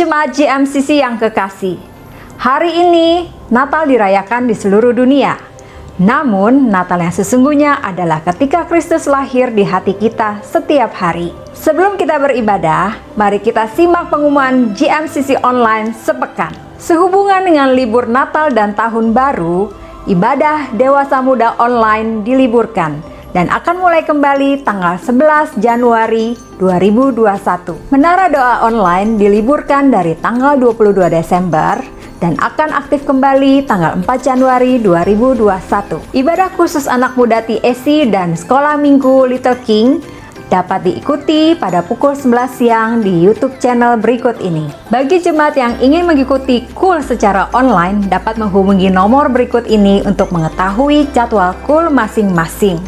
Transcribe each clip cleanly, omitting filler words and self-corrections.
Jemaat GMCC yang kekasih, hari ini Natal dirayakan di seluruh dunia. Namun, Natal yang sesungguhnya adalah ketika Kristus lahir di hati kita setiap hari. Sebelum kita beribadah, mari kita simak pengumuman GMCC online sepekan. Sehubungan dengan libur Natal dan Tahun Baru, ibadah Dewasa Muda online diliburkan dan akan mulai kembali tanggal 11 Januari 2021. Menara doa online diliburkan dari tanggal 22 Desember dan akan aktif kembali tanggal 4 Januari 2021. Ibadah khusus anak muda TSC dan Sekolah Minggu Little King dapat diikuti pada pukul 11 siang di YouTube channel berikut ini. Bagi jemaat yang ingin mengikuti KUL secara online dapat menghubungi nomor berikut ini untuk mengetahui jadwal KUL masing-masing.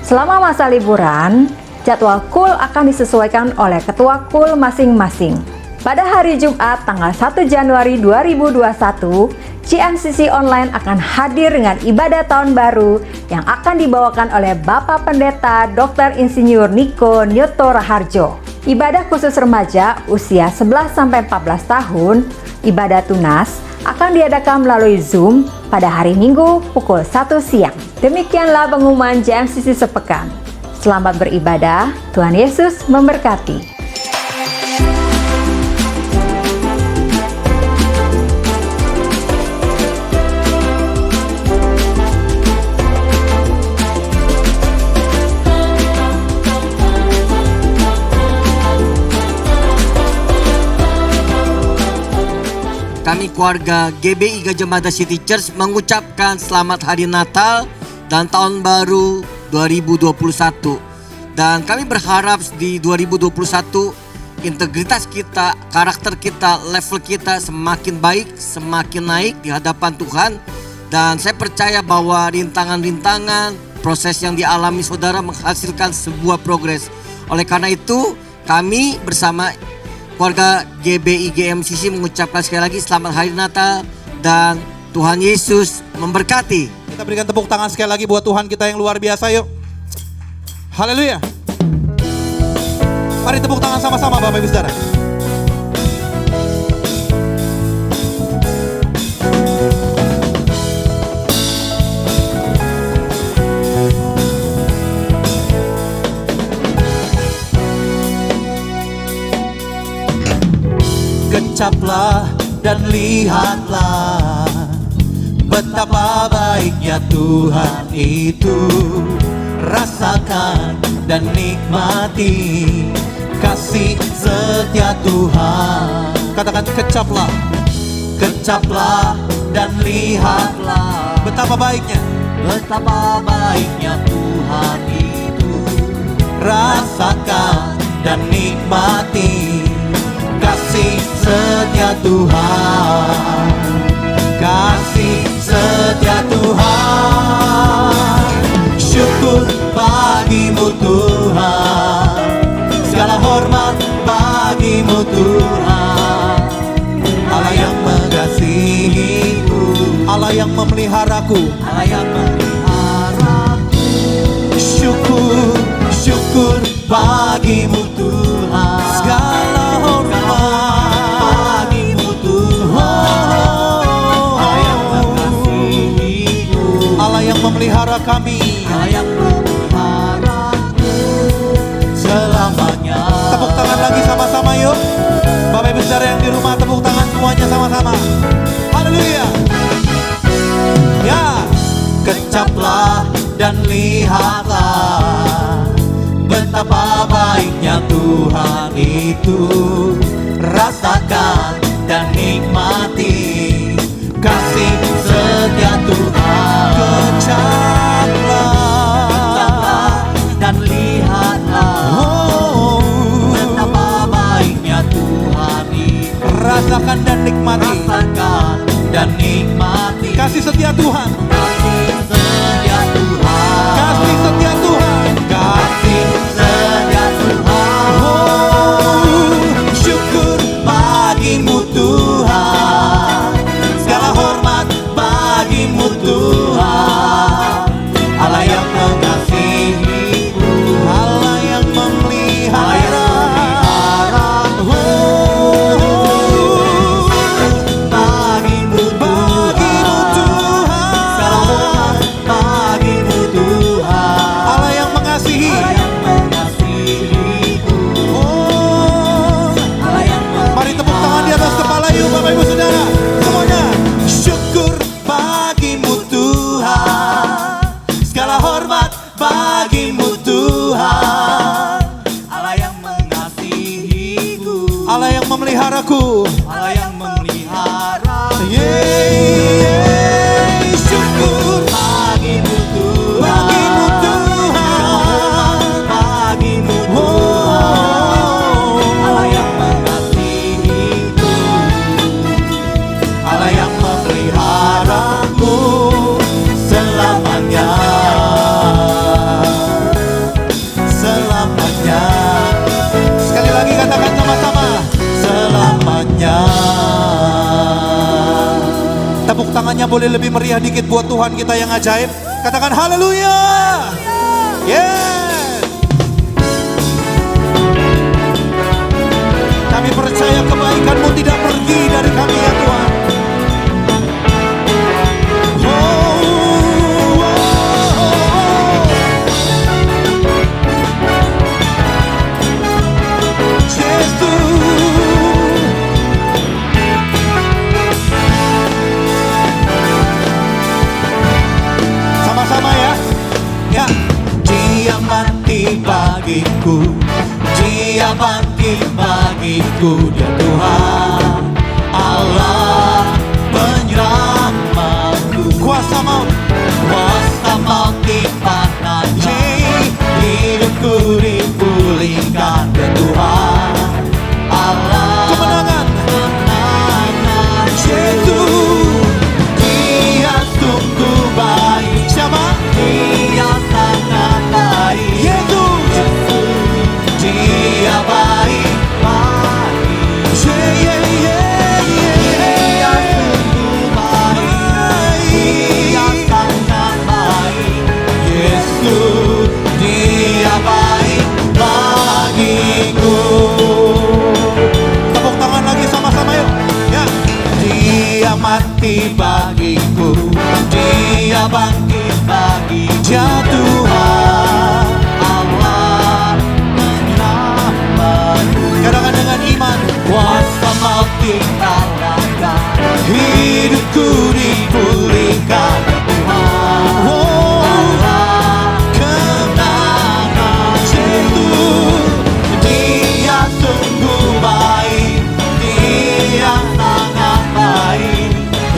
Selama masa liburan, jadwal KUL akan disesuaikan oleh ketua KUL masing-masing. Pada hari Jumat tanggal 1 Januari 2021, GMCC Online akan hadir dengan ibadah tahun baru yang akan dibawakan oleh Bapak Pendeta Dr. Insinyur Niko Nyoto Raharjo. Ibadah khusus remaja usia 11-14 tahun, ibadah tunas, akan diadakan melalui Zoom pada hari Minggu pukul 1 siang. Demikianlah pengumuman GMCC sepekan. Selamat beribadah, Tuhan Yesus memberkati. Kami keluarga GBI Gajah Mada City Church mengucapkan selamat hari Natal dan Tahun Baru 2021. Dan kami berharap di 2021 integritas kita, karakter kita, level kita semakin baik, semakin naik di hadapan Tuhan. Dan saya percaya bahwa rintangan-rintangan, proses yang dialami saudara menghasilkan sebuah progres. Oleh karena itu, kami bersama keluarga GBI GMCC mengucapkan sekali lagi selamat hari Natal dan Tuhan Yesus memberkati. Kita berikan tepuk tangan sekali lagi buat Tuhan kita yang luar biasa, yuk. Haleluya. Mari tepuk tangan sama-sama Bapak Ibu Saudara. Kecaplah dan lihatlah betapa baiknya Tuhan itu. Rasakan dan nikmati kasih setia Tuhan. Katakan kecaplah. Kecaplah dan lihatlah betapa baiknya Tuhan itu. Rasakan dan nikmati kasih setia Tuhan, kasih setia Tuhan. Syukur bagimu Tuhan, segala hormat bagimu Tuhan. Allah yang mengasihiku, Allah yang memeliharaku, Allah yang memeliharaku. Syukur, syukur bagimu Tuhan, segala bagimu Tuhan. Allah yang mengasihiku, Allah yang memelihara kami, Allah yang memeliharaku selamanya. Tepuk tangan lagi sama-sama yuk. Bapak Ibu Saudara yang di rumah, tepuk tangan semuanya sama-sama. Haleluya. Ya, kecaplah dan lihatlah betapa baiknya Tuhan itu. Rasakan dan nikmati kasih setia Tuhan. Kecaplah dan lihatlah betapa baiknya Tuhan itu. Rasakan dan nikmati, rasakan dan nikmati kasih setia Tuhan. Kasih setia Tuhan. Kasih setia Tuhan. Kasih setia Tuhan. Syukur bagimu Tuhan, segala hormat bagimu Tuhan. Allah yang mengasihiku, Allah yang memelihara. Ayo Bapak Ibu Saudara, semuanya. Syukur bagimu Tuhan, segala hormat bagimu Tuhan. Allah yang mengasihiku, Allah yang memeliharaku. Allah yang memelihara. Yeay, syukur Bagimu Tuhan, bagimu Tuhan. bagimu Oh, Allah yang mengasihiku, Allah yang memeliharaku selamanya, selamanya. Sekali lagi katakan sama-sama, selamanya. Tepuk tangannya boleh lebih meriah dikit buat Tuhan kita yang ajaib. Katakan haleluya. Yes. Kami percaya kebaikan-Mu tidak pergi dari kami ya Tuhan. Oh, oh, oh. Yesus. Sama-sama ya. Ya. Dia mati bagiku, Dia bangkit bagiku, Dia Tuhan Allah penyelamatku. Kuasa maut di tangannya, hidupku dipulihkan, Dia Tuhan Allah kemenangan. Yesus, Dia sungguh baik. Siapa? Dia sangat baik. Yesus, Dia baik, baik. yeah, yeah, Dia yeah. sungguh baik. Dia sangat baik. Yesus, Dia baik bagiku. tepuk tangan lagi sama-sama yuk. Ya. Dia mati bagiku, Dia bangkit bagi Dia Tuhan. Allah menyelamatku. Katakan dengan iman, Kuasa maut dikalahkan, hidupku dipulihkan. Tuhan Oh, Allah kemenangan. Yesus, Dia sungguh baik. Dia sangat baik.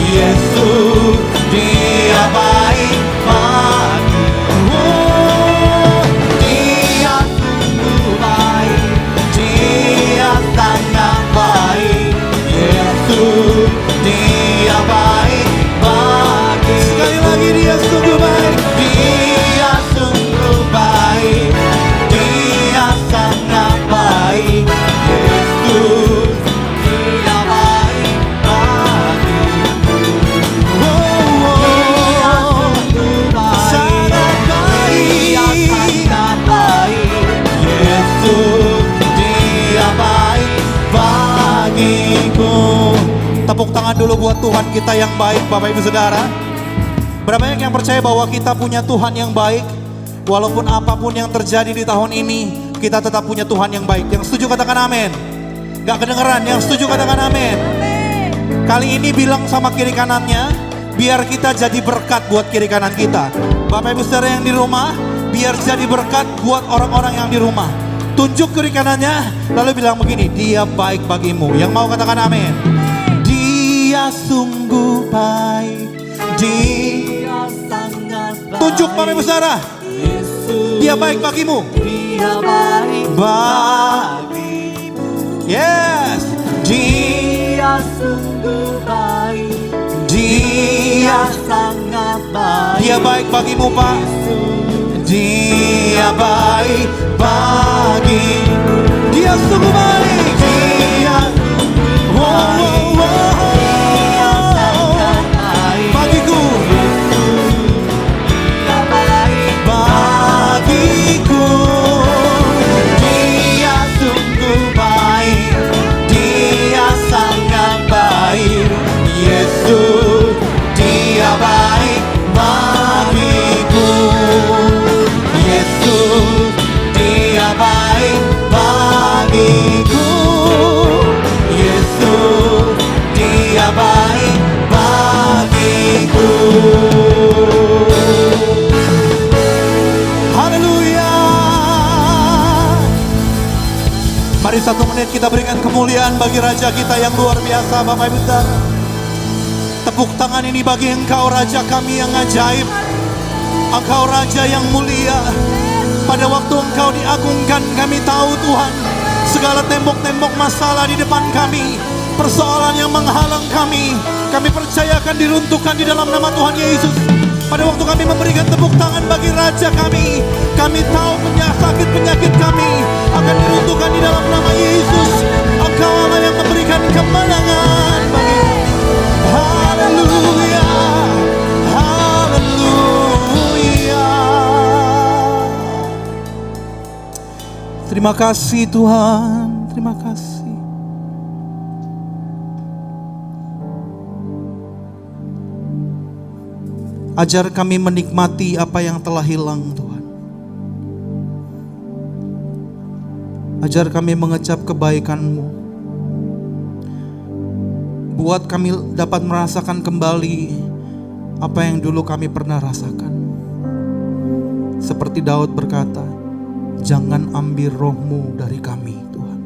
Yesus, Dia baik bagi. oh, Dia sungguh baik. Dia sangat baik. Yesus. Dia baik bagi. Sekali lagi Dia sungguh baik. Dia sungguh baik. Dia sangat baik. Yesus, Dia baik bagi. Oh, oh, Sungguh baik. sangat Dia baik. sangat baik. Yesus, Dia baik bagiku. Tepuk tangan dulu buat Tuhan kita yang baik, Bapak Ibu Saudara. Berapa banyak yang percaya bahwa kita punya Tuhan yang baik? Walaupun apapun yang terjadi di tahun ini, kita tetap punya Tuhan yang baik. Yang setuju katakan amin. Gak kedengeran, yang setuju katakan amin. Kali ini bilang sama kiri kanannya, biar kita jadi berkat buat kiri kanan kita. Bapak Ibu Saudara yang di rumah, biar jadi berkat buat orang-orang yang di rumah. Tunjuk kiri kanannya, lalu bilang begini, Dia baik bagimu. Yang mau katakan amin. Dia sungguh baik. Dia sangat baik. Tunjuk Bapak Ibu Saudara, Yesus, Dia baik bagimu. Dia baik Baik. Yes. Dia sungguh baik. Dia sangat baik. Dia baik bagimu, Pak. Dia baik bagi. Dia sungguh baik. Dia oh, oh, oh, bagiku. Dia baik Bagiku. Dia sungguh baik. Dia sangat baik. Yesus, Dia baik bagiku. Yesus, Dia baik bagiku. 1 menit kita berikan kemuliaan bagi Raja kita yang luar biasa, Bapak Ibu Saudara. Tepuk tangan ini bagi Engkau, Raja kami yang ajaib. Engkau Raja yang mulia. Pada waktu Engkau diagungkan, kami tahu Tuhan, segala tembok-tembok masalah di depan kami, persoalan yang menghalang kami percayakan diruntuhkan di dalam nama Tuhan Yesus. Pada waktu kami memberikan tepuk tangan bagi Raja kami tahu sakit penyakit kami akan diruntuhkan di dalam nama Yesus. Engkau Allah yang memberikan kemenangan bagi kami. Haleluya, haleluya. Terima kasih Tuhan, terima kasih. Ajar kami menikmati apa yang telah hilang Tuhan. Ajar kami mengecap kebaikan-Mu. Buat kami dapat merasakan kembali apa yang dulu kami pernah rasakan. Seperti Daud berkata, jangan ambil roh-Mu dari kami Tuhan.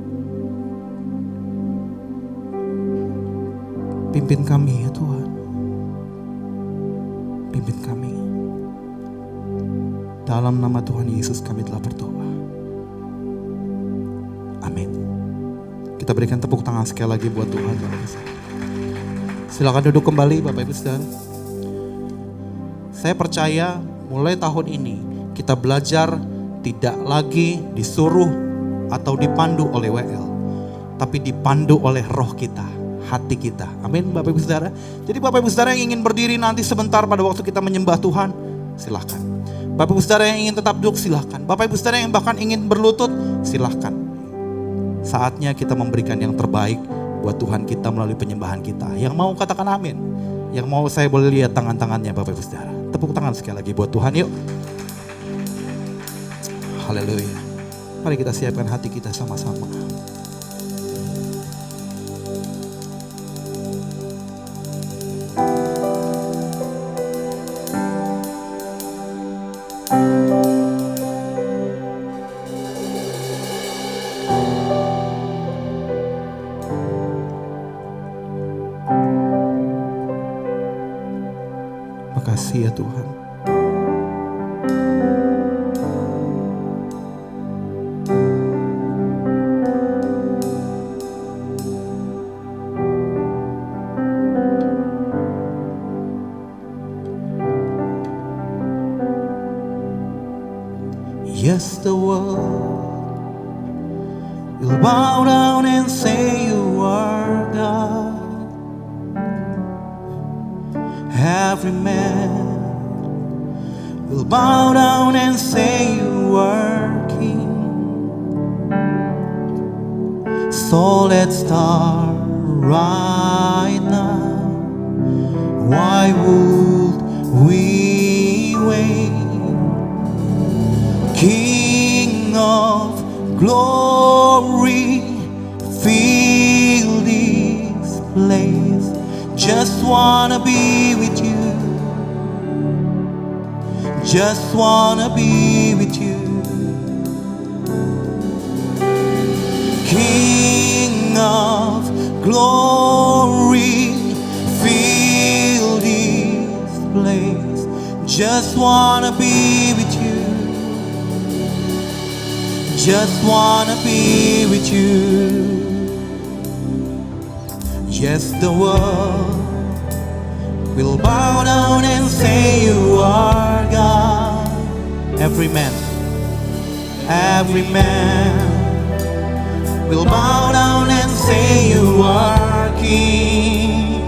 Pimpin kami ya Tuhan. Pimpin kami. Dalam nama Tuhan Yesus kami telah berdoa. Amin. Kita berikan tepuk tangan sekali lagi buat Tuhan. Silakan duduk kembali Bapak Ibu Saudara. Saya percaya mulai tahun ini kita belajar tidak lagi disuruh atau dipandu oleh WL, tapi dipandu oleh roh kita, hati kita. Amin Bapak Ibu Saudara. Jadi Bapak Ibu Saudara yang ingin berdiri nanti sebentar pada waktu kita menyembah Tuhan, silahkan. Bapak Ibu Saudara yang ingin tetap duduk, silahkan. Bapak Ibu Saudara yang bahkan ingin berlutut, silahkan. Saatnya kita memberikan yang terbaik buat Tuhan kita melalui penyembahan kita. Yang mau katakan amin. Yang mau saya boleh lihat tangan-tangannya Bapak Ibu Saudara. Tepuk tangan sekali lagi buat Tuhan yuk. Haleluya. Mari kita siapkan hati kita sama-sama. Makasih ya Tuhan. Yes, the world will bow down and say you are God. Every man will bow down and say you are King. So let's start right now. Why would we wait? King of glory, fill this place. Just wanna be with you. Just wanna be with you. King of glory, fill this place. Just wanna be with you. Just wanna be with you. Yes, the world will bow down and say you are God. Every man will bow down and say you are King.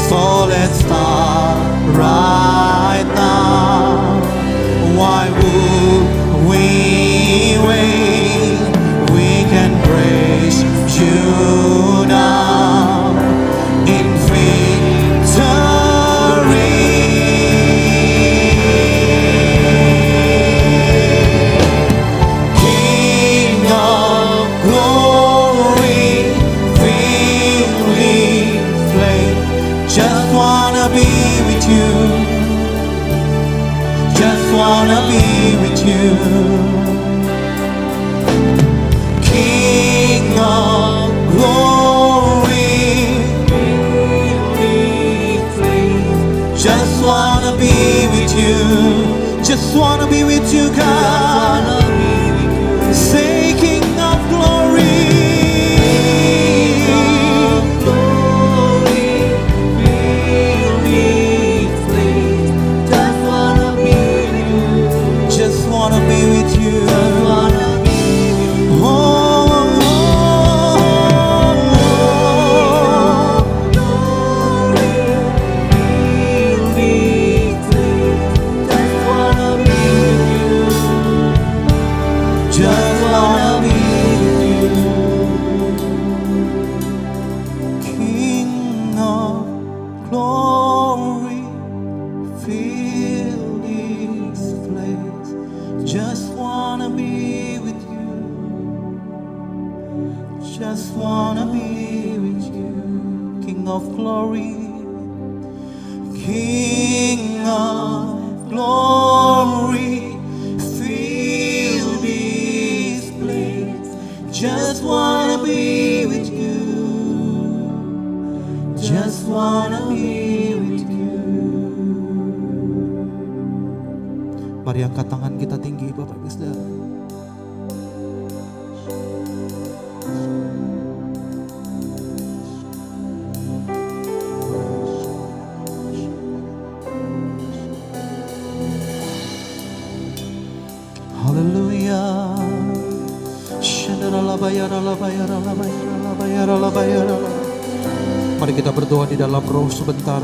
So let's start right now. Why would we wait? We can praise you now in victory. King of glory, fill this place. Just wanna be with you. Just wanna be with you. glory. Just wanna be with you. Just wanna be with you, God. Say, King of glory. Just wanna be with you. Just wanna be with you. King of glory, fill this place. Just wanna be with you. Just wanna be with you. King of glory, King of glory, fill this place. Just wanna be with you. Just wanna be with you. Mari angkat tangan kita tinggi, Bapak Ibu Saudara. Haleluya. Mari kita berdoa di dalam roh sebentar.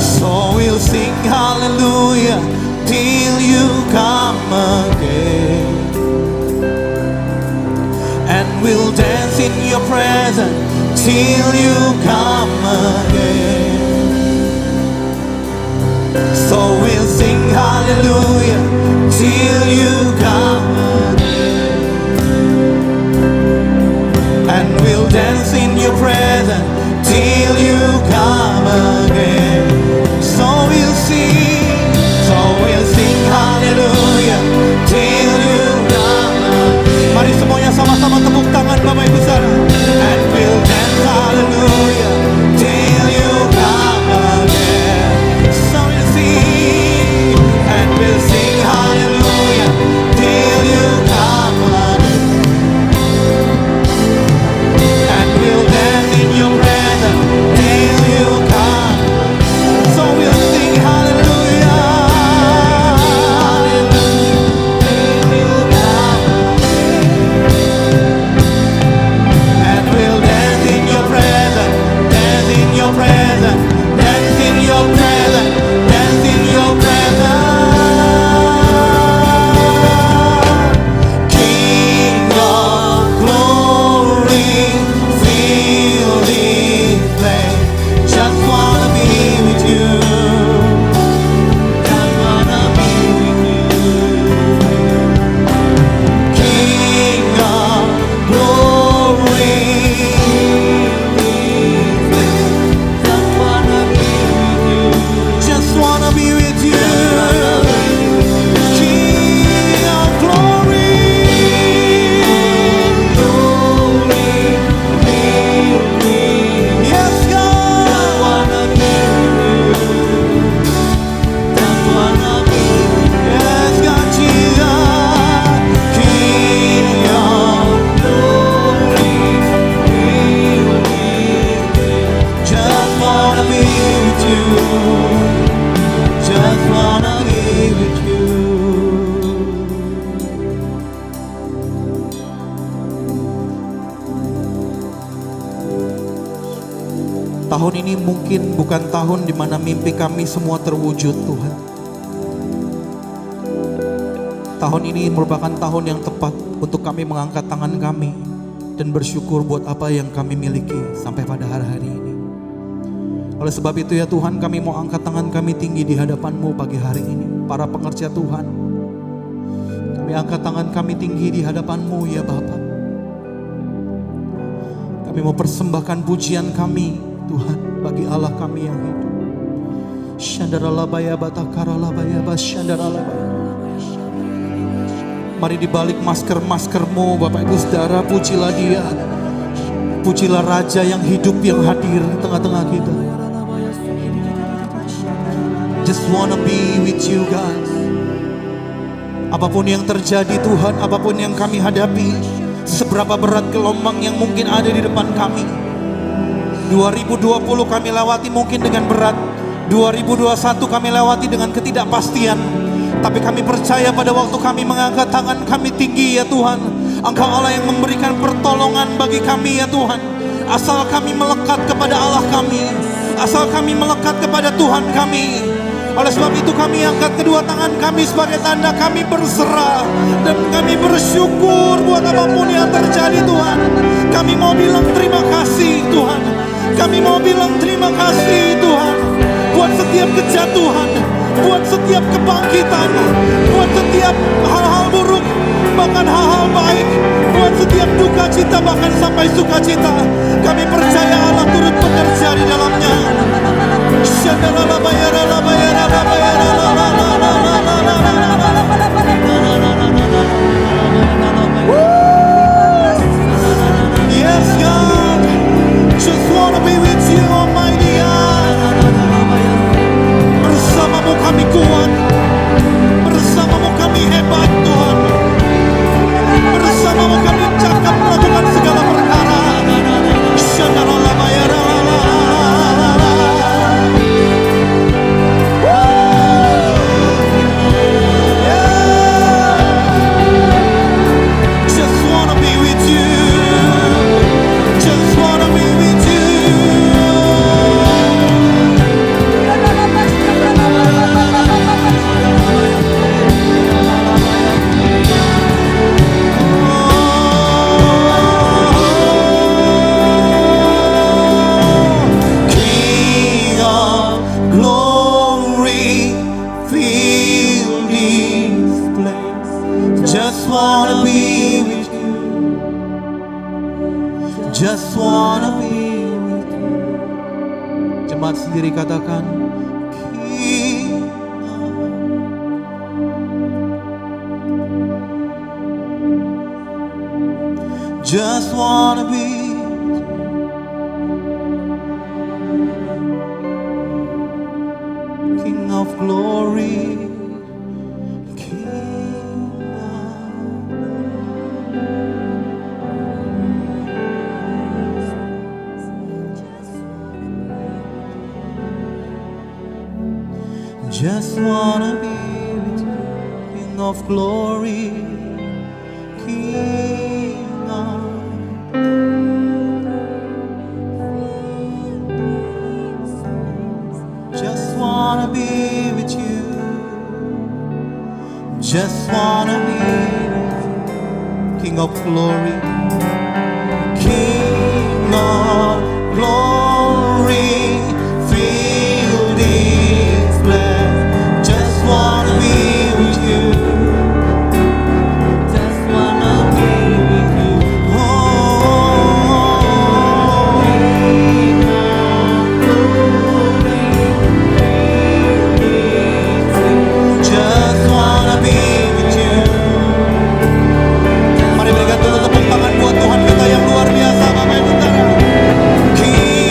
So we'll sing hallelujah till you come again, and we'll dance in your presence till you come again. So we'll sing hallelujah till you come again, and we'll dance in your presence till you come again. So we'll sing hallelujah till you come again. Mari semuanya sama-sama tepuk tangan Bapak Ibu Saudara. And we'll dance hallelujah till you come again. So we'll sing, and we'll sing hallelujah Tahun ini mungkin bukan tahun di mana mimpi kami semua terwujud, Tuhan. Tahun ini merupakan tahun yang tepat untuk kami mengangkat tangan kami dan bersyukur buat apa yang kami miliki sampai pada hari ini. Oleh sebab itu ya Tuhan, kami mau angkat tangan kami tinggi di hadapan-Mu pagi hari ini. Para pengerja Tuhan, kami angkat tangan kami tinggi di hadapan-Mu ya Bapa. Kami mau persembahkan pujian kami Tuhan bagi Allah kami yang hidup. Shandaralabaya batakaralabaya basyandaralabaya. Mari di balik masker-masker-Mu Bapak Ibu Saudara, pujilah Dia. Pujilah Raja yang hidup, yang hadir di tengah-tengah kita. Just wanna be with you guys. Apapun yang terjadi Tuhan, apapun yang kami hadapi, seberapa berat gelombang yang mungkin ada di depan kami. 2020 kami lewati mungkin dengan berat, 2021 kami lewati dengan ketidakpastian. Tapi kami percaya pada waktu kami mengangkat tangan kami tinggi ya Tuhan, Engkau Allah yang memberikan pertolongan bagi kami ya Tuhan. Asal kami melekat kepada Allah kami, asal kami melekat kepada Tuhan kami. Oleh sebab itu kami angkat kedua tangan kami sebagai tanda kami berserah dan kami bersyukur buat apapun yang terjadi Tuhan. Kami mau bilang terima kasih Tuhan. Kami mau bilang terima kasih Tuhan buat setiap kejatuhan, buat setiap kebangkitan, buat setiap hal-hal buruk, bahkan hal-hal baik, buat setiap duka cita, bahkan sampai sukacita. Kami percaya Allah turut bekerja di dalamnya. Yes God, just wanna be with you Almighty God. Bersamamu kami kuat, bersamamu kami hebat Tuhan, bersamamu kami cakap melakukan segala perkara. Just wanna be with you, just wanna be with you. King of glory, fill this place. Just wanna be with you. Just wanna be with you. Jemaat sendiri katakan, King just wanna be with you. King of glory, King just wanna be with you. King of glory, King of just wanna be with you. Just wanna be with you. King of glory, King of glory, fill this place. Just wanna be with you. Just wanna be with you. Oh, King of glory, just wanna be with you. Mari berikan dulu tepuk tangan buat Tuhan kita yang luar biasa, Bapak Ibu Saudara. King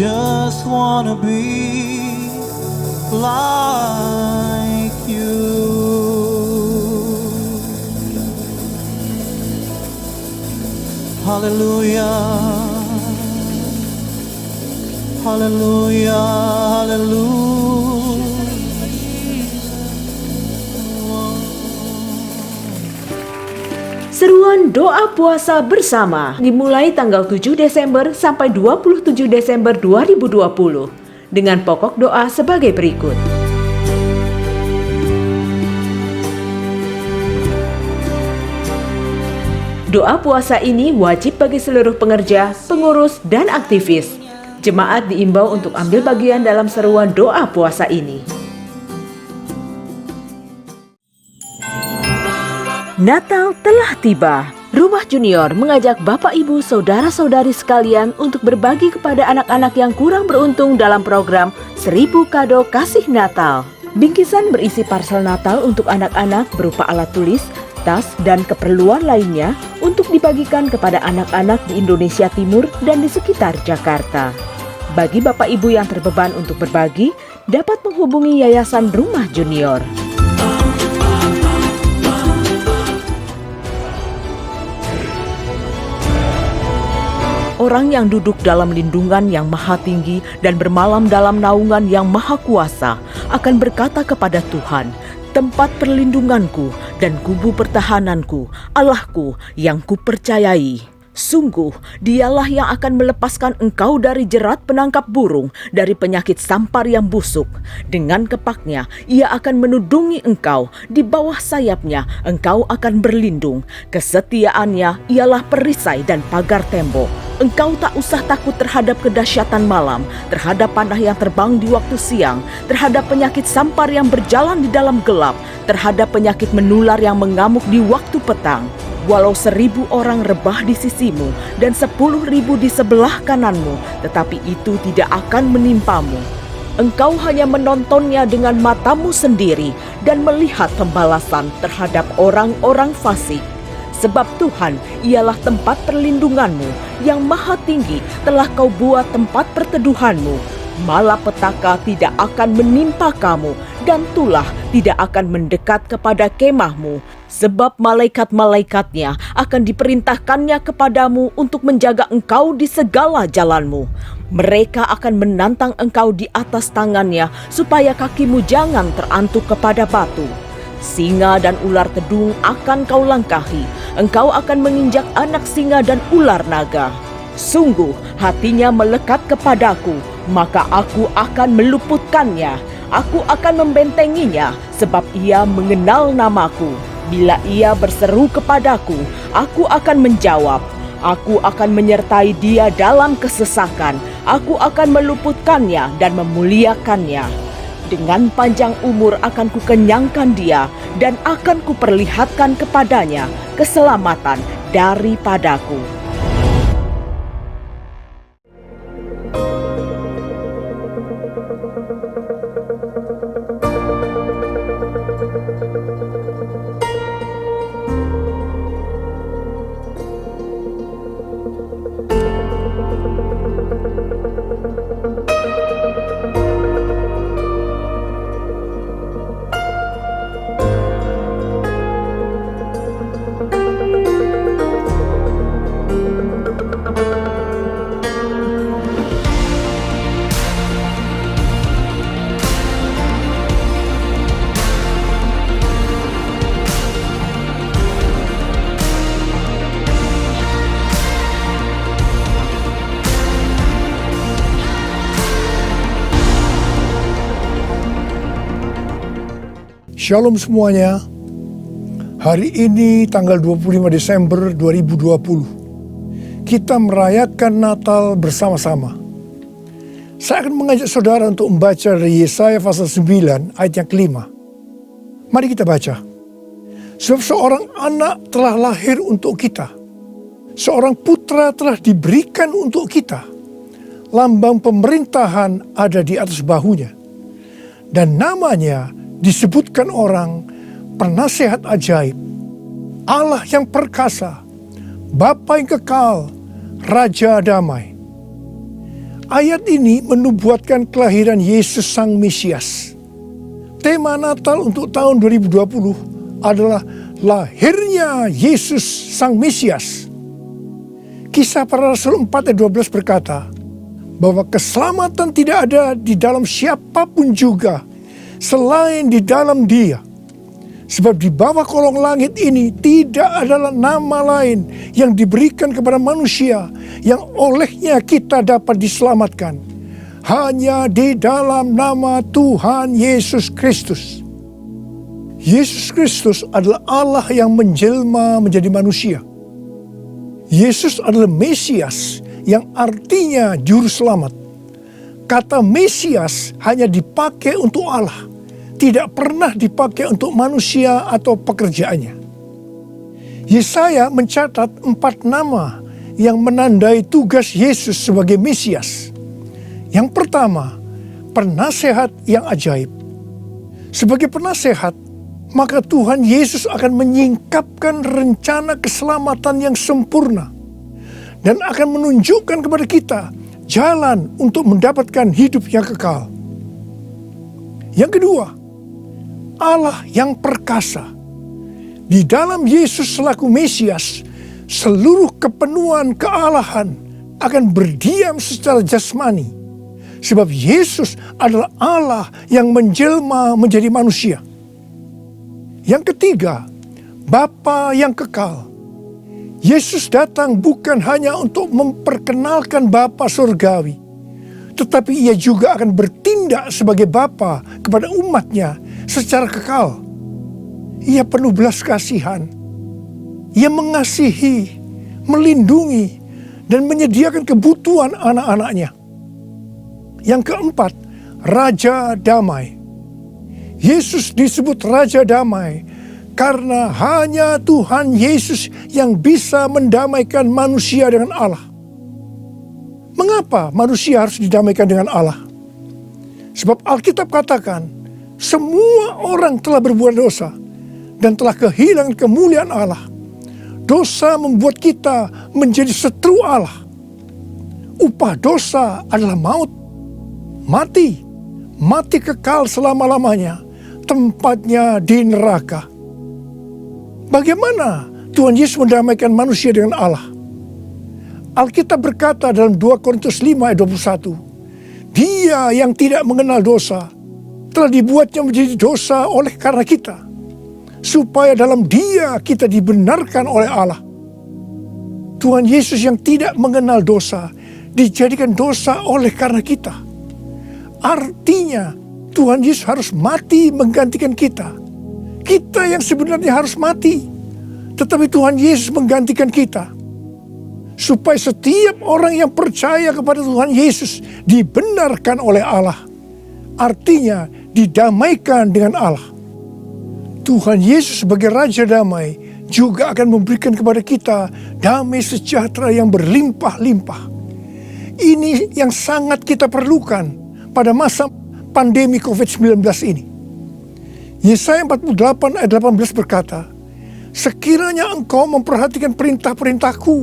just wanna be like you. Hallelujah, hallelujah, hallelujah. Seruan doa puasa bersama dimulai tanggal 7 Desember sampai 27 Desember 2020 dengan pokok doa sebagai berikut. Doa puasa ini wajib bagi seluruh pengerja, pengurus, dan aktivis. Jemaat diimbau untuk ambil bagian dalam seruan doa puasa ini. Natal telah tiba. Rumah Junior mengajak Bapak Ibu Saudara-saudari sekalian untuk berbagi kepada anak-anak yang kurang beruntung dalam program 1000 Kado Kasih Natal. Bingkisan berisi parsel Natal untuk anak-anak berupa alat tulis, tas, dan keperluan lainnya untuk dibagikan kepada anak-anak di Indonesia Timur dan di sekitar Jakarta. Bagi Bapak Ibu yang terbeban untuk berbagi, dapat menghubungi Yayasan Rumah Junior. Orang yang duduk dalam lindungan yang maha tinggi dan bermalam dalam naungan yang maha kuasa akan berkata kepada Tuhan, "Tempat perlindunganku dan kubu pertahananku, Allahku yang kupercayai. Sungguh, dialah yang akan melepaskan engkau dari jerat penangkap burung, dari penyakit sampar yang busuk. Dengan kepaknya, ia akan menudungi engkau. Di bawah sayapnya, engkau akan berlindung. Kesetiaannya ialah perisai dan pagar tembok. Engkau tak usah takut terhadap kedahsyatan malam, terhadap panah yang terbang di waktu siang, terhadap penyakit sampar yang berjalan di dalam gelap, terhadap penyakit menular yang mengamuk di waktu petang. Walau 1000 orang rebah di sisimu dan 10.000 di sebelah kananmu, tetapi itu tidak akan menimpamu. Engkau hanya menontonnya dengan matamu sendiri dan melihat pembalasan terhadap orang-orang fasik. Sebab Tuhan ialah tempat perlindunganmu, yang maha tinggi telah kau buat tempat perteduhanmu. Malapetaka tidak akan menimpa kamu, dan tulah tidak akan mendekat kepada kemahmu. Sebab malaikat-malaikatnya akan diperintahkannya kepadamu untuk menjaga engkau di segala jalanmu. Mereka akan menantang engkau di atas tangannya, supaya kakimu jangan terantuk kepada batu. Singa dan ular tedung akan kau langkahi. Engkau akan menginjak anak singa dan ular naga. Sungguh hatinya melekat kepadaku, maka aku akan meluputkannya. Aku akan membentenginya, sebab ia mengenal namaku. Bila ia berseru kepadaku, aku akan menjawab. Aku akan menyertai dia dalam kesesakan. Aku akan meluputkannya dan memuliakannya. Dengan panjang umur akan kukenyangkan dia, dan akan kuperlihatkan kepadanya keselamatan daripadaku. Shalom semuanya. Hari ini tanggal 25 Desember 2020. Kita merayakan Natal bersama-sama. Saya akan mengajak saudara untuk membaca dari Yesaya pasal 9 ayat yang kelima. Mari kita baca. Sebab seorang anak telah lahir untuk kita. Seorang putra telah diberikan untuk kita. Lambang pemerintahan ada di atas bahunya. Dan namanya disebutkan orang Penasihat Ajaib, Allah yang perkasa, Bapa yang kekal, Raja Damai. Ayat ini menubuatkan kelahiran Yesus Sang Mesias. Tema Natal untuk tahun 2020 adalah lahirnya Yesus Sang Mesias. Kisah Para Rasul 4 ayat 12 berkata bahwa keselamatan tidak ada di dalam siapapun juga selain di dalam Dia. Sebab di bawah kolong langit ini tidak adalah nama lain yang diberikan kepada manusia yang olehnya kita dapat diselamatkan. Hanya di dalam nama Tuhan Yesus Kristus. Yesus Kristus adalah Allah yang menjelma menjadi manusia. Yesus adalah Mesias yang artinya juru selamat. Kata Mesias hanya dipakai untuk Allah, tidak pernah dipakai untuk manusia atau pekerjaannya. Yesaya mencatat 4 nama yang menandai tugas Yesus sebagai Mesias. Yang pertama, penasehat yang ajaib. Sebagai penasehat, maka Tuhan Yesus akan menyingkapkan rencana keselamatan yang sempurna dan akan menunjukkan kepada kita jalan untuk mendapatkan hidup yang kekal. Yang kedua, Allah yang perkasa. Di dalam Yesus selaku Mesias, seluruh kepenuhan kealahan akan berdiam secara jasmani. Sebab Yesus adalah Allah yang menjelma menjadi manusia. Yang ketiga, Bapa yang kekal. Yesus datang bukan hanya untuk memperkenalkan Bapa surgawi, tetapi Ia juga akan bertindak sebagai Bapa kepada umatnya secara kekal. Ia penuh belas kasihan. Ia mengasihi, melindungi, dan menyediakan kebutuhan anak-anaknya. Yang keempat, Raja Damai. Yesus disebut Raja Damai karena hanya Tuhan Yesus yang bisa mendamaikan manusia dengan Allah. Mengapa manusia harus didamaikan dengan Allah? Sebab Alkitab katakan, semua orang telah berbuat dosa dan telah kehilangan kemuliaan Allah. Dosa membuat kita menjadi setru Allah. Upah dosa adalah maut, mati kekal selama-lamanya, tempatnya di neraka. Bagaimana Tuhan Yesus mendamaikan manusia dengan Allah? Alkitab berkata dalam 2 Korintus 5 ayat 21, Dia yang tidak mengenal dosa telah dibuatnya menjadi dosa oleh karena kita, supaya dalam Dia kita dibenarkan oleh Allah. Tuhan Yesus yang tidak mengenal dosa dijadikan dosa oleh karena kita. Artinya Tuhan Yesus harus mati menggantikan kita. Kita yang sebenarnya harus mati, tetapi Tuhan Yesus menggantikan kita. Supaya setiap orang yang percaya kepada Tuhan Yesus dibenarkan oleh Allah. Artinya didamaikan dengan Allah. Tuhan Yesus sebagai Raja Damai juga akan memberikan kepada kita damai sejahtera yang berlimpah-limpah. Ini yang sangat kita perlukan pada masa pandemi COVID-19 ini. Yesaya 48 ayat 18 berkata, Sekiranya engkau memperhatikan perintah-perintahku,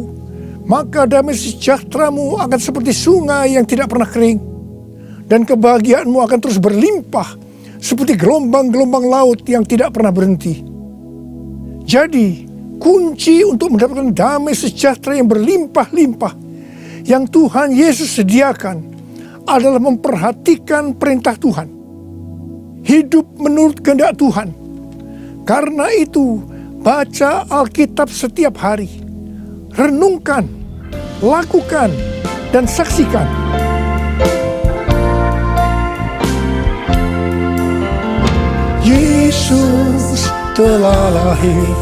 maka damai sejahteramu akan seperti sungai yang tidak pernah kering, dan kebahagiaanmu akan terus berlimpah seperti gelombang-gelombang laut yang tidak pernah berhenti. Jadi, kunci untuk mendapatkan damai sejahtera yang berlimpah-limpah yang Tuhan Yesus sediakan adalah memperhatikan perintah Tuhan. Hidup menurut kehendak Tuhan. Karena itu, baca Alkitab setiap hari. Renungkan, lakukan, dan saksikan. Yesus telah lahir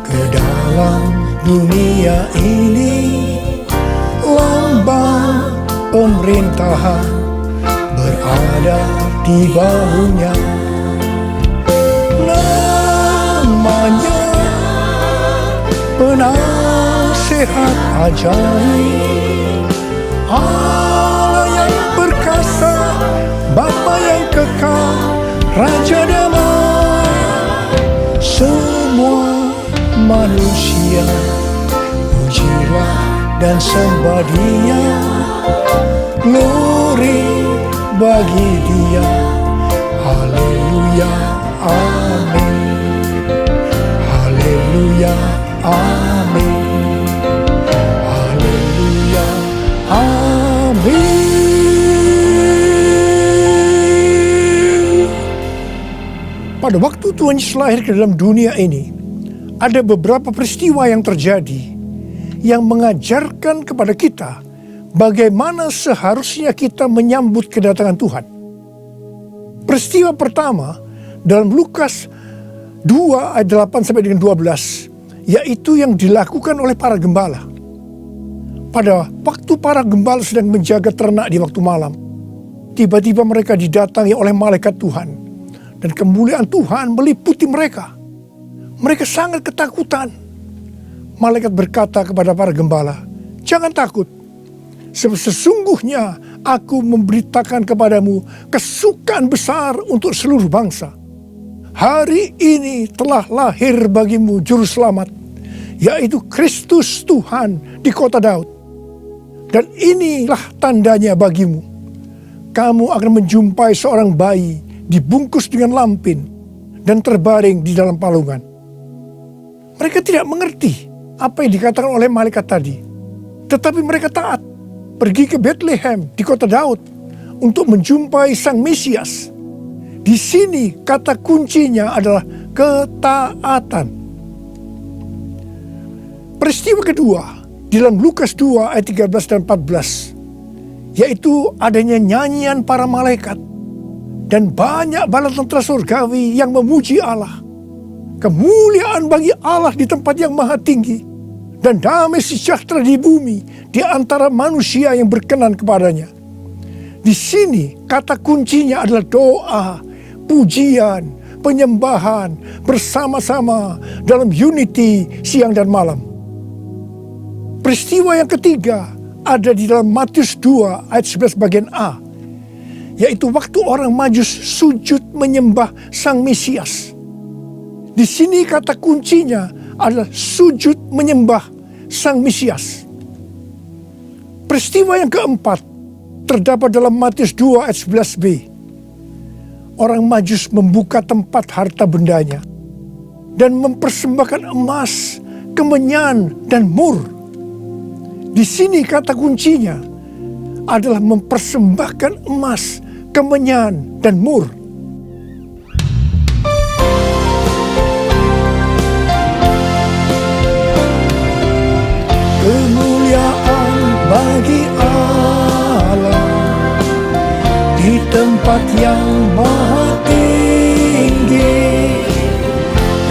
ke dalam dunia ini. Lambang pemerintahan berada di bahunya. Namanya penasehat ajaib, Allah yang perkasa, Bapa yang kekal, Raja Damai. Semua manusia pujilah dan sembah Dia. Glory bagi Dia. Haleluya, amin. Haleluya, amin. Haleluya, amin. Pada waktu Tuhan Yesus lahir ke dalam dunia ini, ada beberapa peristiwa yang terjadi yang mengajarkan kepada kita bagaimana seharusnya kita menyambut kedatangan Tuhan. Peristiwa pertama dalam Lukas 2 ayat 8 sampai dengan 12, yaitu yang dilakukan oleh para gembala. Pada waktu para gembala sedang menjaga ternak di waktu malam, tiba-tiba mereka didatangi oleh malaikat Tuhan, dan kemuliaan Tuhan meliputi mereka. Mereka sangat ketakutan. Malaikat berkata kepada para gembala, "Jangan takut, sebab sesungguhnya aku memberitakan kepadamu kesukaan besar untuk seluruh bangsa. Hari ini telah lahir bagimu juru selamat, yaitu Kristus Tuhan di kota Daud. Dan inilah tandanya bagimu. Kamu akan menjumpai seorang bayi dibungkus dengan lampin dan terbaring di dalam palungan." Mereka tidak mengerti apa yang dikatakan oleh malaikat tadi. Tetapi mereka taat, pergi ke Bethlehem di kota Daud untuk menjumpai Sang Mesias. Di sini kata kuncinya adalah ketaatan. Peristiwa kedua di dalam Lukas 2 ayat 13 dan 14, yaitu adanya nyanyian para malaikat dan banyak bala tentara surgawi yang memuji Allah. Kemuliaan bagi Allah di tempat yang maha tinggi, dan damai sejahtera di bumi di antara manusia yang berkenan kepadanya. Di sini kata kuncinya adalah doa, pujian, penyembahan bersama-sama dalam unity siang dan malam. Peristiwa yang ketiga ada di dalam Matius 2 ayat 11 bagian A, yaitu waktu orang Majus sujud menyembah Sang Mesias. Di sini kata kuncinya adalah sujud menyembah Sang Mesias. Peristiwa yang keempat terdapat dalam Matius 2 ayat 11b. Orang Majus membuka tempat harta bendanya dan mempersembahkan emas, kemenyan, dan mur. Di sini kata kuncinya adalah mempersembahkan emas, kemenyan, dan mur. Kemuliaan bagi Allah di tempat yang maha tinggi,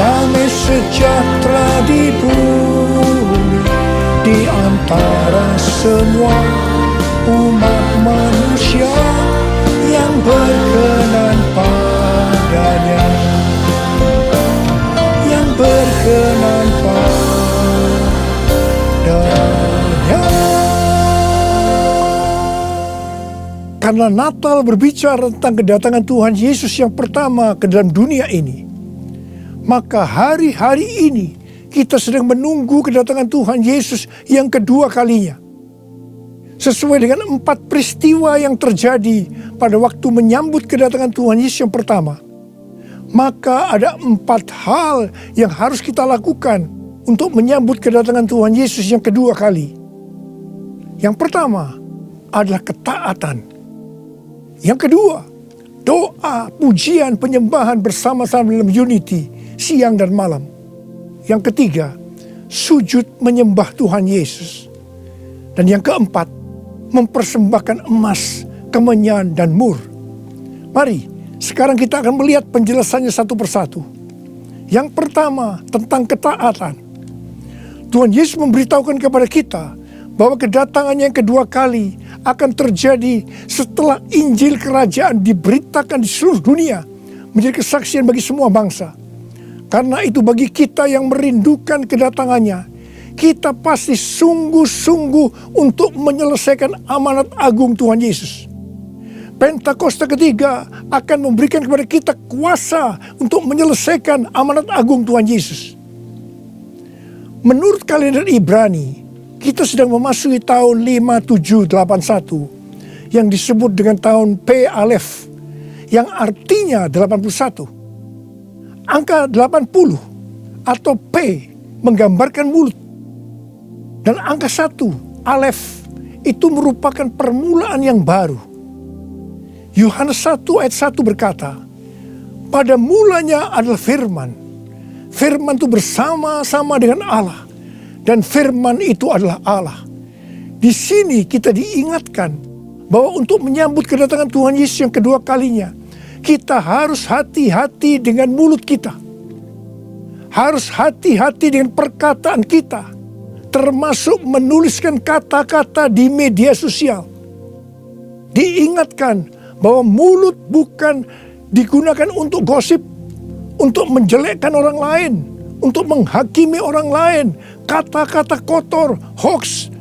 damai sejahtera di bumi di antara semua umat manusia yang berkenan padanya, yang berkenan padanya. Karena Natal berbicara tentang kedatangan Tuhan Yesus yang pertama ke dalam dunia ini, maka hari-hari ini kita sedang menunggu kedatangan Tuhan Yesus yang kedua kalinya. Sesuai dengan 4 peristiwa yang terjadi pada waktu menyambut kedatangan Tuhan Yesus yang pertama, maka ada 4 hal yang harus kita lakukan untuk menyambut kedatangan Tuhan Yesus yang kedua kali. Yang pertama adalah ketaatan. Yang kedua, doa, pujian, penyembahan bersama-sama dalam unity siang dan malam. Yang ketiga, sujud menyembah Tuhan Yesus. Dan yang keempat, mempersembahkan emas, kemenyan, dan mur. Mari, sekarang kita akan melihat penjelasannya satu persatu. Yang pertama, tentang ketaatan. Tuhan Yesus memberitahukan kepada kita bahwa kedatangannya yang kedua kali akan terjadi setelah Injil Kerajaan diberitakan di seluruh dunia, menjadi kesaksian bagi semua bangsa. Karena itu bagi kita yang merindukan kedatangannya, kita pasti sungguh-sungguh untuk menyelesaikan amanat agung Tuhan Yesus. Pentakosta ketiga akan memberikan kepada kita kuasa untuk menyelesaikan amanat agung Tuhan Yesus. Menurut kalender Ibrani, kita sedang memasuki tahun 5781 yang disebut dengan tahun P Alef, yang artinya 81. Angka 80 atau P menggambarkan mulut. Dan angka 1, Alef, itu merupakan permulaan yang baru. Yohanes 1 ayat 1 berkata, pada mulanya adalah firman. Firman itu bersama-sama dengan Allah. Dan firman itu adalah Allah. Di sini kita diingatkan bahwa untuk menyambut kedatangan Tuhan Yesus yang kedua kalinya, kita harus hati-hati dengan mulut kita. Harus hati-hati dengan perkataan kita, termasuk menuliskan kata-kata di media sosial. Diingatkan bahwa mulut bukan digunakan untuk gosip, untuk menjelekkan orang lain, untuk menghakimi orang lain, kata-kata kotor, hoax.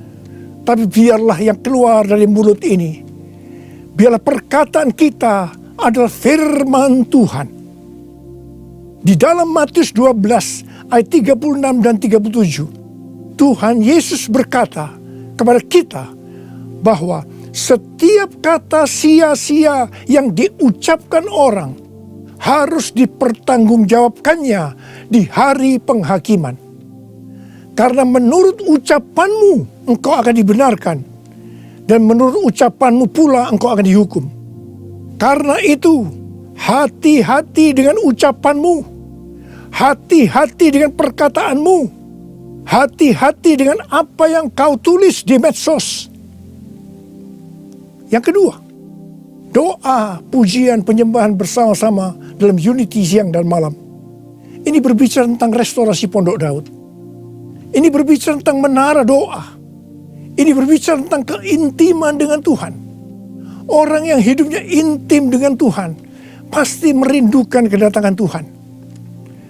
Tapi biarlah yang keluar dari mulut ini, biarlah perkataan kita adalah firman Tuhan. Di dalam Matius 12 ayat 36 dan 37, Tuhan Yesus berkata kepada kita bahwa setiap kata sia-sia yang diucapkan orang harus dipertanggungjawabkannya di hari penghakiman. Karena menurut ucapanmu engkau akan dibenarkan, dan menurut ucapanmu pula engkau akan dihukum. Karena itu, hati-hati dengan ucapanmu, hati-hati dengan perkataanmu, hati-hati dengan apa yang kau tulis di medsos. Yang kedua, doa, pujian, penyembahan bersama-sama dalam unity siang dan malam. Ini berbicara tentang restorasi Pondok Daud. Ini berbicara tentang menara doa. Ini berbicara tentang keintiman dengan Tuhan. Orang yang hidupnya intim dengan Tuhan pasti merindukan kedatangan Tuhan.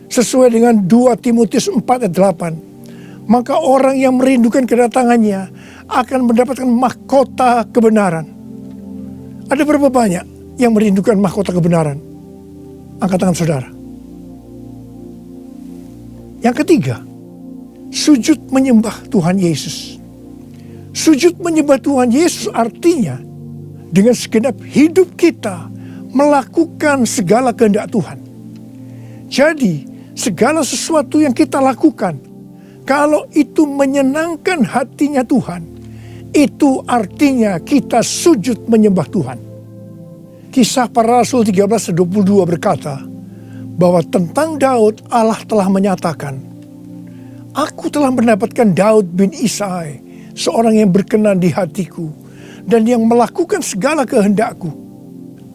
Sesuai dengan 2 Timotius 4 ayat 8. Maka orang yang merindukan kedatangannya akan mendapatkan mahkota kebenaran. Ada berapa banyak yang merindukan mahkota kebenaran? Angkat tangan saudara. Yang ketiga, sujud menyembah Tuhan Yesus. Sujud menyembah Tuhan Yesus artinya dengan segenap hidup kita melakukan segala kehendak Tuhan. Jadi segala sesuatu yang kita lakukan, kalau itu menyenangkan hatinya Tuhan, itu artinya kita sujud menyembah Tuhan. Kisah Para Rasul 13:22 berkata bahwa tentang Daud Allah telah menyatakan, aku telah mendapatkan Daud bin Isai, seorang yang berkenan di hatiku dan yang melakukan segala kehendakku.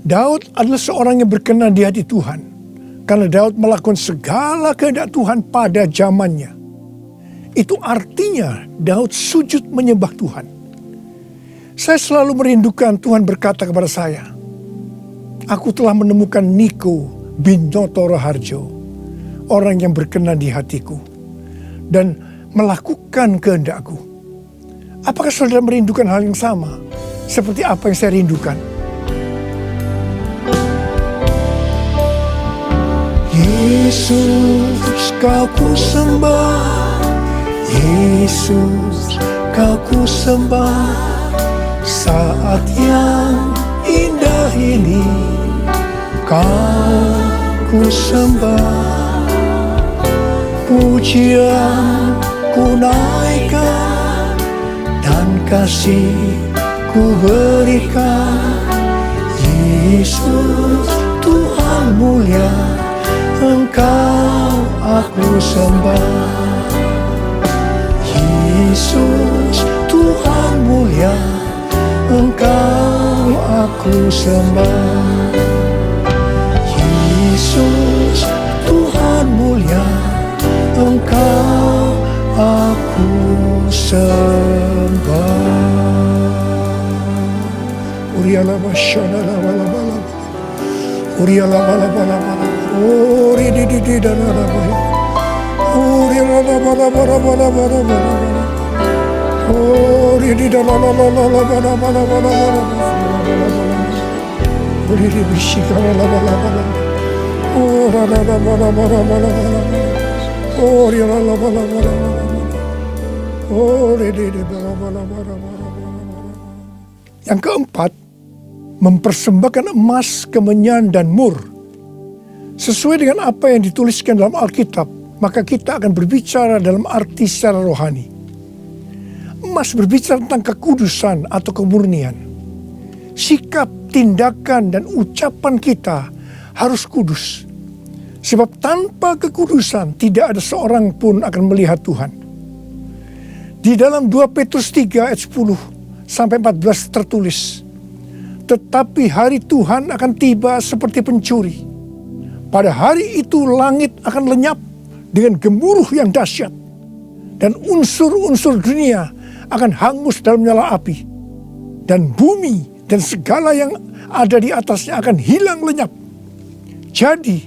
Daud adalah seorang yang berkenan di hati Tuhan karena Daud melakukan segala kehendak Tuhan pada zamannya. Itu artinya Daud sujud menyembah Tuhan. Saya selalu merindukan Tuhan berkata kepada saya, aku telah menemukan Niko bin Noto Raharjo, orang yang berkenan di hatiku dan melakukan kehendakku. Apakah saudara merindukan hal yang sama seperti apa yang saya rindukan? Yesus, kau ku sembah, Yesus, kau ku sembah. Saat yang indah ini kau ku sembah, pujian ku naikkan dan kasih ku berikan. Yesus Tuhan mulia, Engkau aku sembah. Yesus Tuhan mulia, Engkau aku sembah. Yesus Tuhan mulia, Engkau aku sembah. Uriala basyana la bala bala, Uriala bala bala bala, Uri di da da da, Uriala bala bala bala bala bala, Uri di da la la la la la bala bala bala bala, Uri di bishika la la bala bala, Ura la la bala bala bala bala, Uri la la bala bala bala, Yang keempat, mempersembahkan emas, kemenyan, dan mur. Sesuai dengan apa yang dituliskan dalam Alkitab, maka kita akan berbicara dalam arti secara rohani. Emas berbicara tentang kekudusan atau kemurnian. Sikap, tindakan, dan ucapan kita harus kudus. Sebab tanpa kekudusan tidak ada seorang pun akan melihat Tuhan. Di dalam 2 Petrus 3 ayat 10 sampai 14 tertulis, tetapi hari Tuhan akan tiba seperti pencuri. Pada hari itu langit akan lenyap dengan gemuruh yang dahsyat, dan unsur-unsur dunia akan hangus dalam nyala api, dan bumi dan segala yang ada di atasnya akan hilang lenyap. Jadi,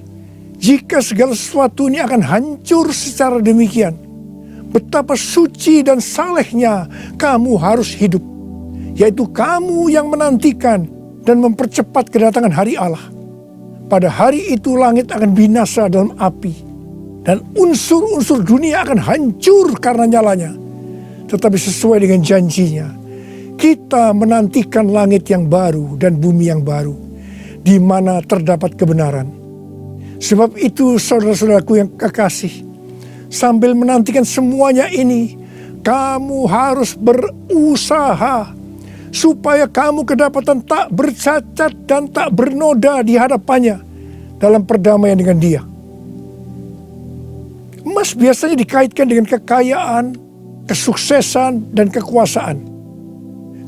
jika segala sesuatu ini akan hancur secara demikian, betapa suci dan salehnya kamu harus hidup, yaitu kamu yang menantikan dan mempercepat kedatangan hari Allah. Pada hari itu langit akan binasa dalam api, dan unsur-unsur dunia akan hancur karena nyalanya. Tetapi sesuai dengan janjinya, kita menantikan langit yang baru dan bumi yang baru, di mana terdapat kebenaran. Sebab itu saudara-saudaraku yang kekasih, sambil menantikan semuanya ini, kamu harus berusaha supaya kamu kedapatan tak bercacat dan tak bernoda di hadapannya dalam perdamaian dengan Dia. Emas biasanya dikaitkan dengan kekayaan, kesuksesan, dan kekuasaan.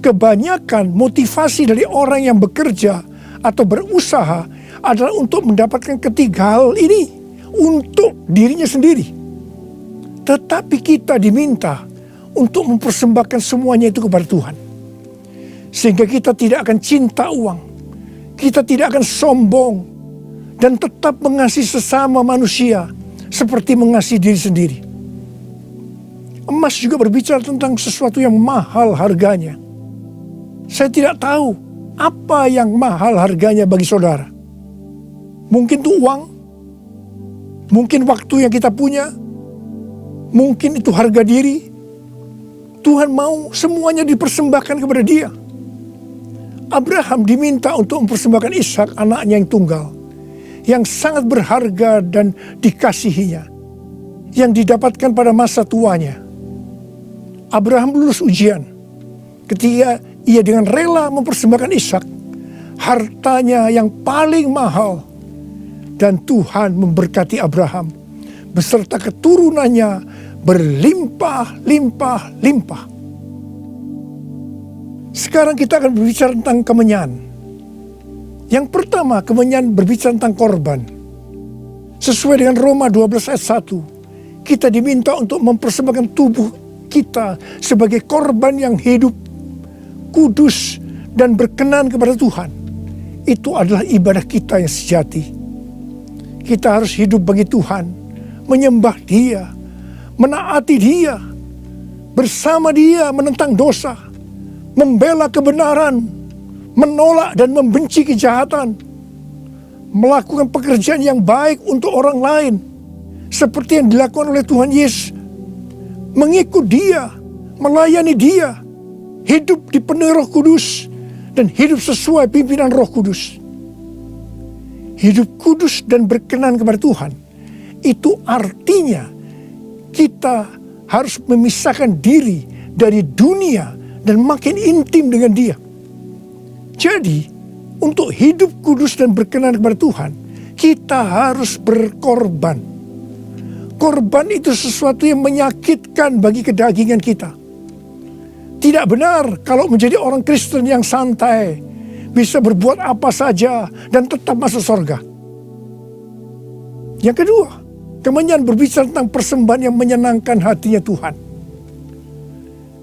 Kebanyakan motivasi dari orang yang bekerja atau berusaha adalah untuk mendapatkan ketiga hal ini untuk dirinya sendiri. Tetapi kita diminta untuk mempersembahkan semuanya itu kepada Tuhan. Sehingga kita tidak akan cinta uang, kita tidak akan sombong, dan tetap mengasihi sesama manusia seperti mengasihi diri sendiri. Emas juga berbicara tentang sesuatu yang mahal harganya. Saya tidak tahu apa yang mahal harganya bagi saudara. Mungkin itu uang, mungkin waktu yang kita punya, mungkin itu harga diri. Tuhan mau semuanya dipersembahkan kepada Dia. Abraham diminta untuk mempersembahkan Ishak, anaknya yang tunggal, yang sangat berharga dan dikasihinya, yang didapatkan pada masa tuanya. Abraham lulus ujian ketika ia dengan rela mempersembahkan Ishak, hartanya yang paling mahal, dan Tuhan memberkati Abraham beserta keturunannya berlimpah-limpah-limpah. Sekarang kita akan berbicara tentang kemenyan. Yang pertama, kemenyan berbicara tentang korban. Sesuai dengan Roma 12 ayat 1, kita diminta untuk mempersembahkan tubuh kita sebagai korban yang hidup, kudus, dan berkenan kepada Tuhan. Itu adalah ibadah kita yang sejati. Kita harus hidup bagi Tuhan, menyembah Dia, menaati Dia, bersama Dia menentang dosa, membela kebenaran, menolak dan membenci kejahatan, melakukan pekerjaan yang baik untuk orang lain, seperti yang dilakukan oleh Tuhan Yesus, mengikut Dia, melayani Dia, hidup dipenuhi Roh Kudus, dan hidup sesuai pimpinan Roh Kudus. Hidup kudus dan berkenan kepada Tuhan, itu artinya kita harus memisahkan diri dari dunia dan makin intim dengan Dia. Jadi, untuk hidup kudus dan berkenan kepada Tuhan, kita harus berkorban. Korban itu sesuatu yang menyakitkan bagi kedagingan kita. Tidak benar kalau menjadi orang Kristen yang santai, bisa berbuat apa saja dan tetap masuk surga. Yang kedua, kemenyan berbicara tentang persembahan yang menyenangkan hatinya Tuhan.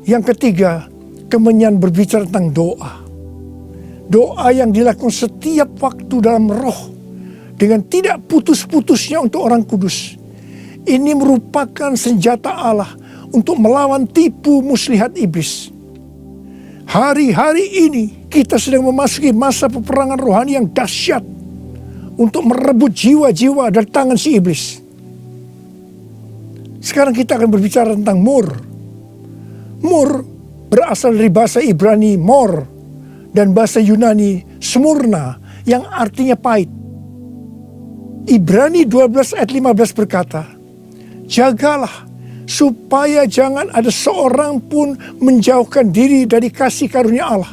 Yang ketiga, kemenyan berbicara tentang doa. Doa yang dilakukan setiap waktu dalam roh, dengan tidak putus-putusnya untuk orang kudus. Ini merupakan senjata Allah untuk melawan tipu muslihat iblis. Hari-hari ini kita sedang memasuki masa peperangan rohani yang dahsyat untuk merebut jiwa-jiwa dari tangan si iblis. Sekarang kita akan berbicara tentang mur. Mur berasal dari bahasa Ibrani mor dan bahasa Yunani smurna yang artinya pahit. Ibrani 12 ayat 15 berkata, jagalah supaya jangan ada seorang pun menjauhkan diri dari kasih karunia Allah,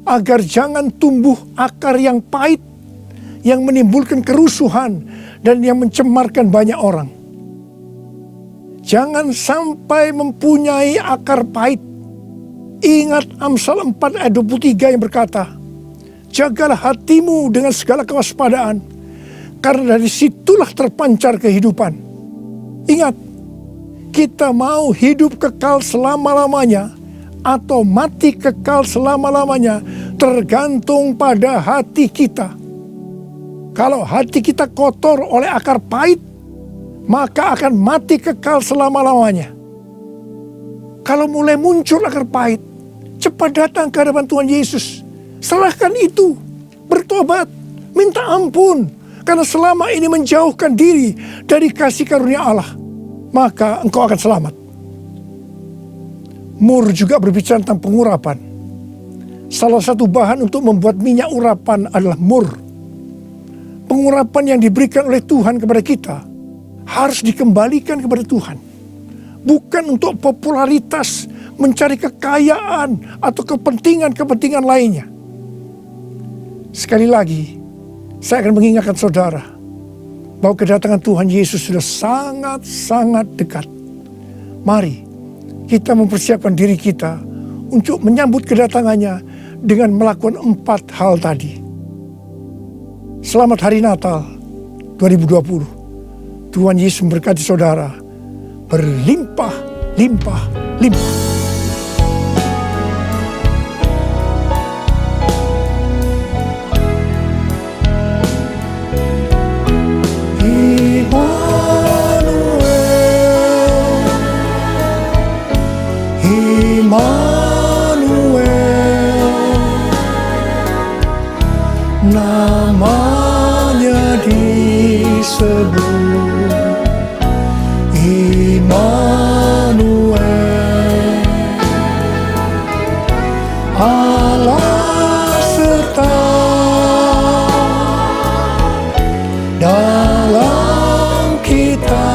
agar jangan tumbuh akar yang pahit, yang menimbulkan kerusuhan dan yang mencemarkan banyak orang. Jangan sampai mempunyai akar pahit. Ingat Amsal 4 ayat 23 yang berkata, jagalah hatimu dengan segala kewaspadaan, karena dari situlah terpancar kehidupan. Ingat, kita mau hidup kekal selama-lamanya atau mati kekal selama-lamanya tergantung pada hati kita. Kalau hati kita kotor oleh akar pahit, maka akan mati kekal selama-lamanya. Kalau mulai muncul akar pahit, cepat datang ke hadapan Tuhan Yesus. Serahkan itu, bertobat, minta ampun. Karena selama ini menjauhkan diri dari kasih karunia Allah, maka engkau akan selamat. Mur juga berbicara tentang pengurapan. Salah satu bahan untuk membuat minyak urapan adalah mur. Pengurapan yang diberikan oleh Tuhan kepada kita harus dikembalikan kepada Tuhan. Bukan untuk popularitas, mencari kekayaan, atau kepentingan-kepentingan lainnya. Sekali lagi, saya akan mengingatkan saudara bahwa kedatangan Tuhan Yesus sudah sangat-sangat dekat. Mari kita mempersiapkan diri kita untuk menyambut kedatangannya dengan melakukan 4 hal tadi. Selamat Hari Natal 2020. Tuhan Yesus memberkati saudara berlimpah, limpah, limpah. Namanya disebut Immanuel, Allah serta dalam kita.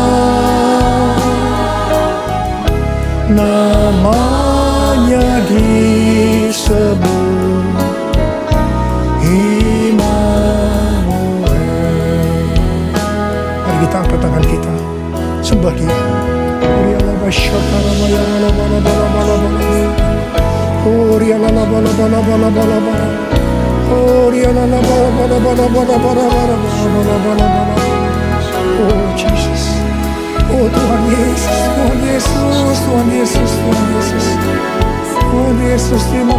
Namanya disebut kita angkat tangan kita, sembah Dia. Oh Jesus, oh Tuhan Yesus, Tuhan Yesus, Tuhan Yesus, Tuhan Yesus, Tuhan Yesus, terima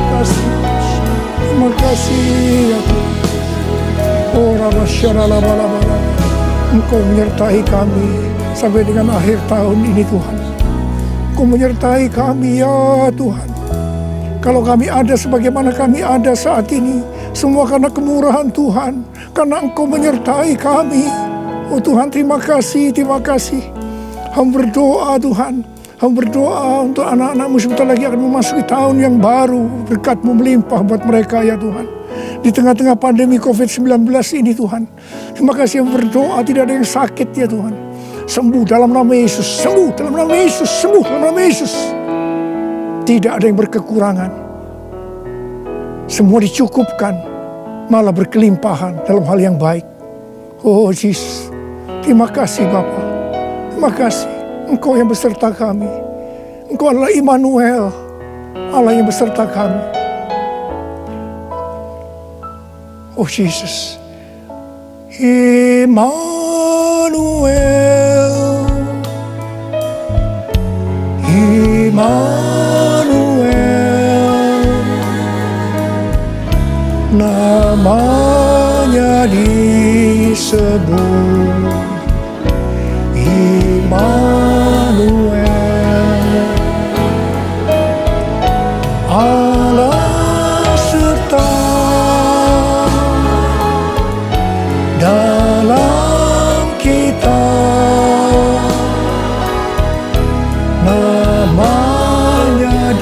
kasih ya Tuhan. Oh Rabbasharalabalabala, Engkau menyertai kami sampai dengan akhir tahun ini Tuhan. Engkau menyertai kami ya Tuhan. Kalau kami ada sebagaimana kami ada saat ini, semua karena kemurahan Tuhan, karena Engkau menyertai kami. Oh Tuhan, terima kasih, terima kasih. Hamba berdoa Tuhan, hamba berdoa untuk anak-anak-Mu sebentar lagi akan memasuki tahun yang baru. Berkat-Mu melimpah buat mereka ya Tuhan. Di tengah-tengah pandemi COVID-19 ini Tuhan, terima kasih yang berdoa tidak ada yang sakit ya Tuhan. Sembuh dalam nama Yesus, sembuh dalam nama Yesus, sembuh dalam nama Yesus. Tidak ada yang berkekurangan. Semua dicukupkan, malah berkelimpahan dalam hal yang baik. Oh Jesus, terima kasih Bapa. Terima kasih, Engkau yang beserta kami. Engkau adalah Immanuel, Allah yang beserta kami. Oh Jesus, Immanuel, Immanuel, namanya disebut Immanuel, Allah serta dalam kita. Namanya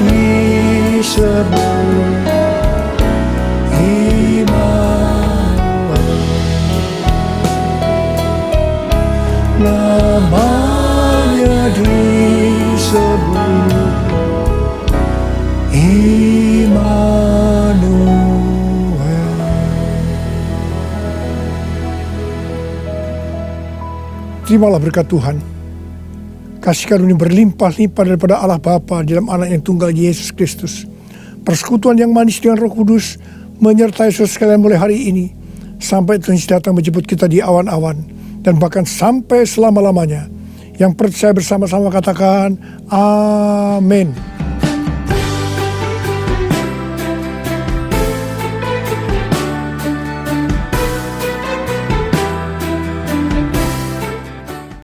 terimalah berkat Tuhan. Kasih karunia berlimpah-limpah daripada Allah Bapa dalam Anak yang tunggal Yesus Kristus. Persekutuan yang manis dengan Roh Kudus menyertai saudara sekalian mulai hari ini sampai Tuhan Yesus datang menjemput kita di awan-awan dan bahkan sampai selama-lamanya. Yang percaya bersama-sama katakan amin.